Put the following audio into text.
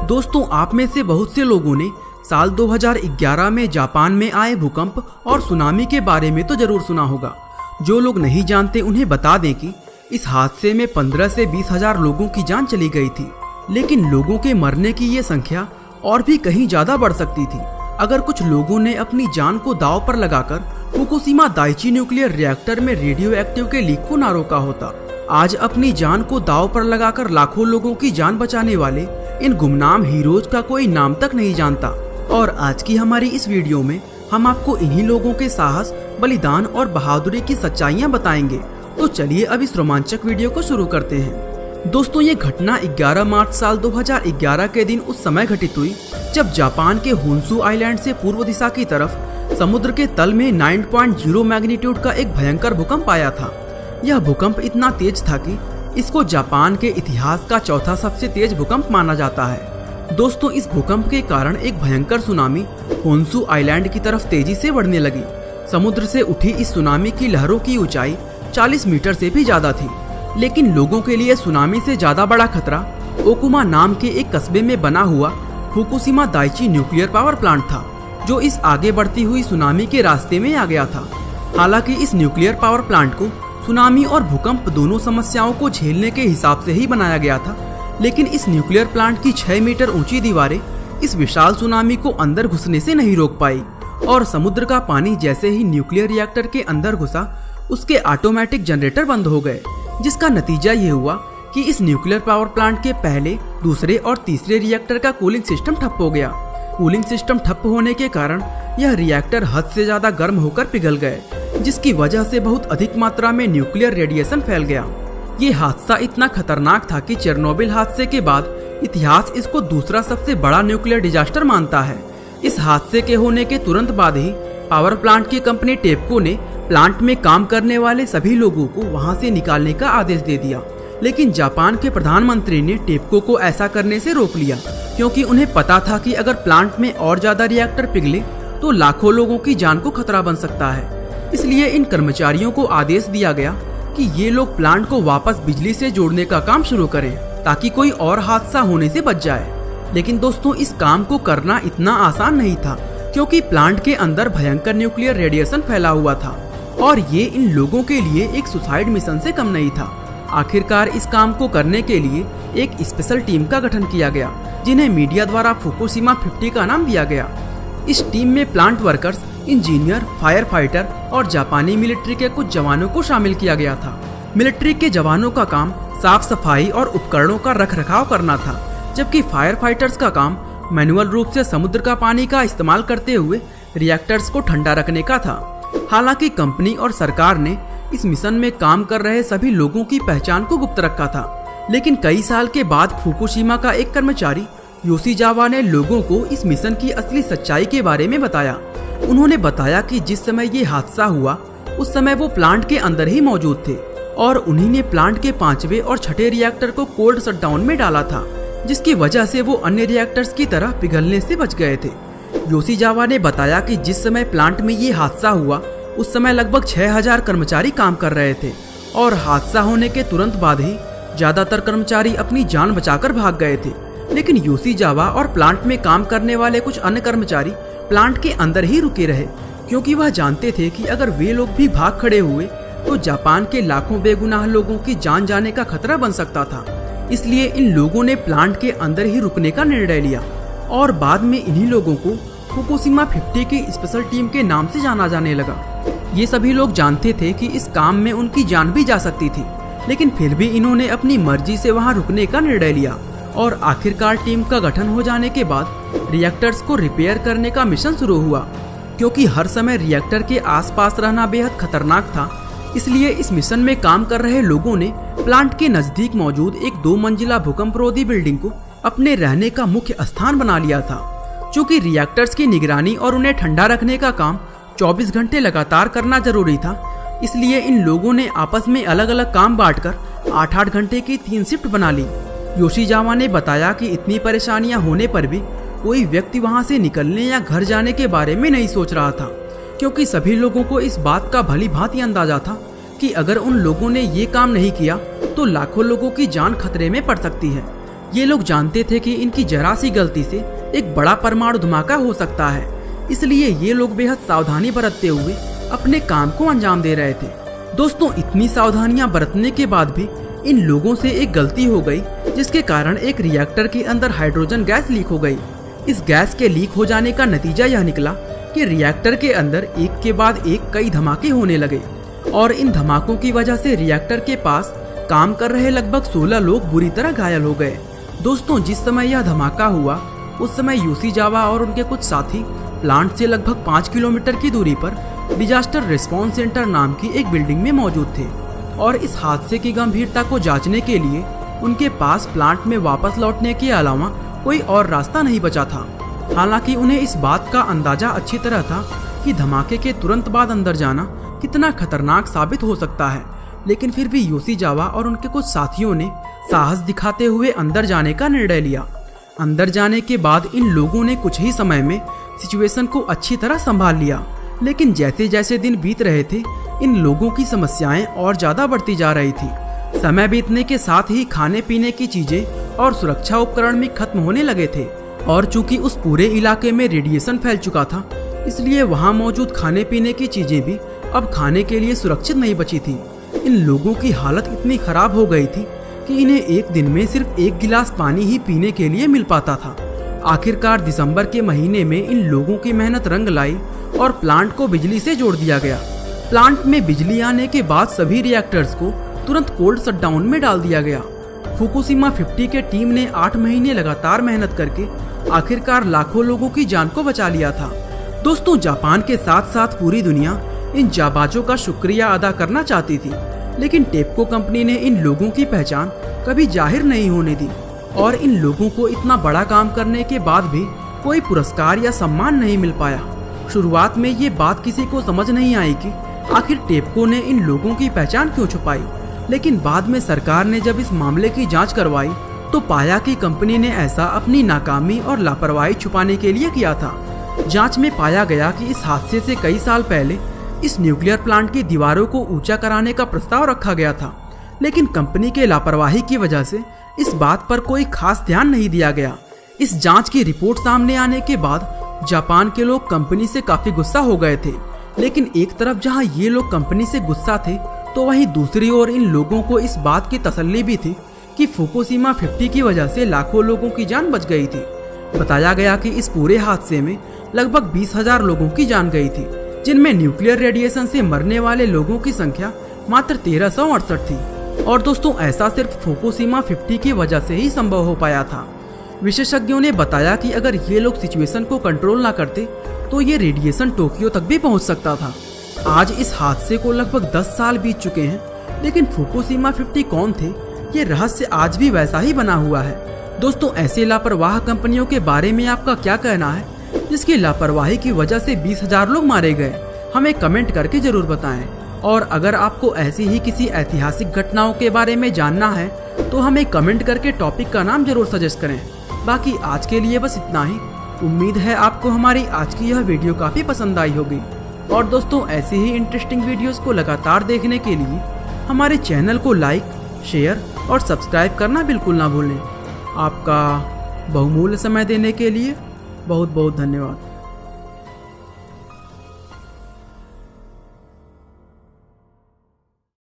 दोस्तों, आप में से बहुत से लोगों ने साल 2011 में जापान में आए भूकंप और सुनामी के बारे में तो जरूर सुना होगा। जो लोग नहीं जानते उन्हें बता दें कि इस हादसे में 15 से 20 हजार लोगों की जान चली गई थी, लेकिन लोगों के मरने की ये संख्या और भी कहीं ज्यादा बढ़ सकती थी अगर कुछ लोगों ने अपनी जान को दांव पर लगाकर फुकुशिमा दाइची न्यूक्लियर रिएक्टर में रेडियो एक्टिव के लीक को ना रोका होता। आज अपनी जान को दांव पर लगाकर लाखों लोगों की जान बचाने वाले इन गुमनाम हीरोज का कोई नाम तक नहीं जानता। और आज की हमारी इस वीडियो में हम आपको इन्हीं लोगों के साहस, बलिदान और बहादुरी की सच्चाइयां बताएंगे। तो चलिए अब इस रोमांचक वीडियो को शुरू करते हैं। दोस्तों, ये घटना 11 मार्च साल 2011 के दिन उस समय घटित हुई जब जापान के होन्शु आइलैंड से पूर्व दिशा की तरफ समुद्र के तल में 9.0 मैग्नीट्यूड का एक भयंकर भूकंप आया था। यह भूकंप इतना तेज था कि इसको जापान के इतिहास का चौथा सबसे तेज भूकंप माना जाता है। दोस्तों, इस भूकंप के कारण एक भयंकर सुनामी होन्शु आइलैंड की तरफ तेजी से बढ़ने लगी। समुद्र से उठी इस सुनामी की लहरों की ऊंचाई 40 मीटर से भी ज्यादा थी, लेकिन लोगों के लिए सुनामी से ज्यादा बड़ा खतरा ओकुमा नाम के एक कस्बे में बना हुआ Fukushima Daiichi nuclear power plant था, जो इस आगे बढ़ती हुई सुनामी के रास्ते में आ गया था। हालांकि इस न्यूक्लियर पावर प्लांट को सुनामी और भूकंप दोनों समस्याओं को झेलने के हिसाब से ही बनाया गया था, लेकिन इस न्यूक्लियर प्लांट की 6 मीटर ऊंची दीवारें इस विशाल सुनामी को अंदर घुसने से नहीं रोक पाई और समुद्र का पानी जैसे ही न्यूक्लियर रिएक्टर के अंदर घुसा, उसके ऑटोमेटिक जनरेटर बंद हो गए, जिसका नतीजा ये हुआ कि इस न्यूक्लियर पावर प्लांट के पहले, दूसरे और तीसरे रिएक्टर का कूलिंग सिस्टम ठप हो गया। कूलिंग सिस्टम ठप होने के कारण यह रिएक्टर हद से ज्यादा गर्म होकर पिघल गए, जिसकी वजह से बहुत अधिक मात्रा में न्यूक्लियर रेडिएशन फैल गया। ये हादसा इतना खतरनाक था कि चेरनोबिल हादसे के बाद इतिहास इसको दूसरा सबसे बड़ा न्यूक्लियर डिजास्टर मानता है। इस हादसे के होने के तुरंत बाद ही पावर प्लांट की कंपनी टेपको ने प्लांट में काम करने वाले सभी लोगों को वहां से निकालने का आदेश दे दिया, लेकिन जापान के प्रधानमंत्री ने टेपको को ऐसा करने से रोक लिया, क्योंकि उन्हें पता था कि अगर प्लांट में और ज्यादा रिएक्टर पिघले तो लाखों लोगों की जान को खतरा बन सकता है। इसलिए इन कर्मचारियों को आदेश दिया गया कि ये लोग प्लांट को वापस बिजली से जोड़ने का काम शुरू करें, ताकि कोई और हादसा होने से बच जाए। लेकिन दोस्तों, इस काम को करना इतना आसान नहीं था, क्योंकि प्लांट के अंदर भयंकर न्यूक्लियर रेडिएशन फैला हुआ था और ये इन लोगों के लिए एक सुसाइड मिशन से कम नहीं था। आखिरकार इस काम को करने के लिए एक स्पेशल टीम का गठन किया गया, जिन्हें मीडिया द्वारा फुकुशिमा 50 का नाम दिया गया। इस टीम में plant workers, engineer, fire fighter और जापानी मिलिट्री के कुछ जवानों को शामिल किया गया था। मिलिट्री के जवानों का काम साफ सफाई और उपकरणों का रखरखाव करना था, जबकि फायर फाइटर्स का काम मैनुअल रूप से समुद्र का पानी का इस्तेमाल करते हुए रिएक्टर्स को ठंडा रखने का था। हालांकि कंपनी और सरकार ने इस मिशन में काम कर रहे सभी लोगों की पहचान को गुप्त रखा था, लेकिन कई साल के बाद फुकुशिमा का एक कर्मचारी योशीजावा ने लोगों को इस मिशन की असली सच्चाई के बारे में बताया। उन्होंने बताया कि जिस समय ये हादसा हुआ उस समय वो प्लांट के अंदर ही मौजूद थे और उन्हीं ने प्लांट के 5वें और 6ठे रिएक्टर को कोल्ड शटडाउन में डाला था, जिसकी वजह से वो अन्य रिएक्टर्स की तरह पिघलने से बच गए थे। योशीजावा ने बताया कि जिस समय प्लांट में ये हादसा हुआ उस समय लगभग 6000 कर्मचारी काम कर रहे थे और हादसा होने के तुरंत बाद ही ज्यादातर कर्मचारी अपनी जान बचाकर भाग गए थे। लेकिन योशीजावा और प्लांट में काम करने वाले कुछ अन्य कर्मचारी प्लांट के अंदर ही रुके रहे, क्योंकि वह जानते थे कि अगर वे लोग भी भाग खड़े हुए तो जापान के लाखों बेगुनाह लोगों की जान जाने का खतरा बन सकता था। इसलिए इन लोगों ने प्लांट के अंदर ही रुकने का निर्णय लिया और बाद में इन्हीं लोगों को फुकुशिमा 50 की स्पेशल टीम के नाम से जाना जाने लगा। ये सभी लोग जानते थे कि इस काम में उनकी जान भी जा सकती थी, लेकिन फिर भी इन्होंने अपनी मर्जी से वहां रुकने का निर्णय लिया और आखिरकार टीम का गठन हो जाने के बाद रिएक्टर्स को रिपेयर करने का मिशन शुरू हुआ। क्योंकि हर समय रिएक्टर के आसपास रहना बेहद खतरनाक था, इसलिए इस मिशन में काम कर रहे लोगों ने प्लांट के नजदीक मौजूद एक 2 मंजिला भूकंपरोधी बिल्डिंग को अपने रहने का मुख्य स्थान बना लिया था। चूँकि रिएक्टर्स की निगरानी और उन्हें ठंडा रखने का काम 24 घंटे लगातार करना जरूरी था, इसलिए इन लोगों ने आपस में अलग अलग काम बांटकर 8-8 घंटे की 3 शिफ्ट बना ली। योशीजावा ने बताया कि इतनी परेशानियां होने पर भी कोई व्यक्ति वहां से निकलने या घर जाने के बारे में नहीं सोच रहा था, क्योंकि सभी लोगों को इस बात का भली भांति अंदाजा था कि अगर उन लोगों ने ये काम नहीं किया तो लाखों लोगों की जान खतरे में पड़ सकती है। ये लोग जानते थे कि इनकी जरा सी गलती से एक बड़ा परमाणु धमाका हो सकता है, इसलिए ये लोग बेहद सावधानी बरतते हुए अपने काम को अंजाम दे रहे थे। दोस्तों, इतनी सावधानियां बरतने के बाद भी इन लोगों से एक गलती हो गई, जिसके कारण एक रिएक्टर के अंदर हाइड्रोजन गैस लीक हो गई। इस गैस के लीक हो जाने का नतीजा यह निकला कि रिएक्टर के अंदर एक के बाद एक कई धमाके होने लगे और इन धमाकों की वजह से रिएक्टर के पास काम कर रहे लगभग 16 लोग बुरी तरह घायल हो गए। दोस्तों, जिस समय यह धमाका हुआ उस समय यूसी जावा और उनके कुछ साथी प्लांट से लगभग 5 किलोमीटर की दूरी पर डिजास्टर रिस्पॉन्स सेंटर नाम की एक बिल्डिंग में मौजूद थे और इस हादसे की गंभीरता को जांचने के लिए उनके पास प्लांट में वापस लौटने के अलावा कोई और रास्ता नहीं बचा था। हालांकि उन्हें इस बात का अंदाजा अच्छी तरह था कि धमाके के तुरंत बाद अंदर जाना कितना खतरनाक साबित हो सकता है, लेकिन फिर भी यूसी जावा और उनके कुछ साथियों ने साहस दिखाते हुए अंदर जाने का निर्णय लिया। अंदर जाने के बाद इन लोगों ने कुछ ही समय में सिचुएशन को अच्छी तरह संभाल लिया, लेकिन जैसे जैसे दिन बीत रहे थे इन लोगों की समस्याएं और ज्यादा बढ़ती जा रही थी। समय बीतने के साथ ही खाने पीने की चीजें और सुरक्षा उपकरण भी खत्म होने लगे थे और चूंकि उस पूरे इलाके में रेडिएशन फैल चुका था, इसलिए वहां मौजूद खाने पीने की चीजें भी अब खाने के लिए सुरक्षित नहीं बची थी। इन लोगों की हालत इतनी खराब हो गई थी कि इन्हें एक दिन में सिर्फ 1 गिलास पानी ही पीने के लिए मिल पाता था। आखिरकार दिसंबर के महीने में इन लोगों की मेहनत रंग लाई और प्लांट को बिजली से जोड़ दिया गया। प्लांट में बिजली आने के बाद सभी रिएक्टर्स को तुरंत कोल्ड शटडाउन में डाल दिया गया। फुकुशिमा 50 के टीम ने 8 महीने लगातार मेहनत करके आखिरकार लाखों लोगों की जान को बचा लिया था। दोस्तों, जापान के साथ साथ पूरी दुनिया इन जाबाजों का शुक्रिया अदा करना चाहती थी, लेकिन टेप्को कंपनी ने इन लोगों की पहचान कभी जाहिर नहीं होने दी और इन लोगों को इतना बड़ा काम करने के बाद भी कोई पुरस्कार या सम्मान नहीं मिल पाया। शुरुआत में ये बात किसी को समझ नहीं आई कि आखिर टेप्को ने इन लोगों की पहचान क्यों छुपाई, लेकिन बाद में सरकार ने जब इस मामले की जांच करवाई तो पाया कि कंपनी ने ऐसा अपनी नाकामी और लापरवाही छुपाने के लिए किया था। जांच में पाया गया कि इस हादसे से कई साल पहले इस न्यूक्लियर प्लांट की दीवारों को ऊंचा कराने का प्रस्ताव रखा गया था, लेकिन कंपनी के लापरवाही की वजह से इस बात पर कोई खास ध्यान नहीं दिया गया। इस जांच की रिपोर्ट सामने आने के बाद जापान के लोग कंपनी से काफी गुस्सा हो गए थे, लेकिन एक तरफ जहां ये लोग कंपनी से गुस्सा थे तो वहीं दूसरी ओर इन लोगों को इस बात की तसल्ली भी थी कि फुकुशिमा 50 की वजह से लाखों लोगों की जान बच गई थी। बताया गया कि इस पूरे हादसे में लगभग 20,000 लोगों की जान गई थी, जिनमें न्यूक्लियर रेडिएशन से मरने वाले लोगों की संख्या मात्र 1368 थी। और दोस्तों, ऐसा सिर्फ फुकुशिमा 50 की वजह से ही संभव हो पाया था। विशेषज्ञों ने बताया कि अगर ये लोग सिचुएशन को कंट्रोल ना करते तो ये रेडिएशन टोक्यो तक भी पहुंच सकता था। आज इस हादसे को लगभग 10 साल बीत चुके हैं, लेकिन फुकुशिमा 50 कौन थे ये रहस्य आज भी वैसा ही बना हुआ है। दोस्तों, ऐसे लापरवाह कंपनियों के बारे में आपका क्या कहना है, जिसकी लापरवाही की वजह से 20,000 लोग मारे गए? हमें कमेंट करके जरूर बताएं। और अगर आपको ऐसी ही किसी ऐतिहासिक घटनाओं के बारे में जानना है तो हमें कमेंट करके टॉपिक का नाम जरूर सजेस्ट करें। बाकी आज के लिए बस इतना ही। उम्मीद है आपको हमारी आज की यह वीडियो काफी पसंद आई होगी। और दोस्तों, ऐसी ही इंटरेस्टिंग वीडियोस को लगातार देखने के लिए हमारे चैनल को लाइक, शेयर और सब्सक्राइब करना बिल्कुल ना भूलें। आपका बहुमूल्य समय देने के लिए बहुत बहुत धन्यवाद।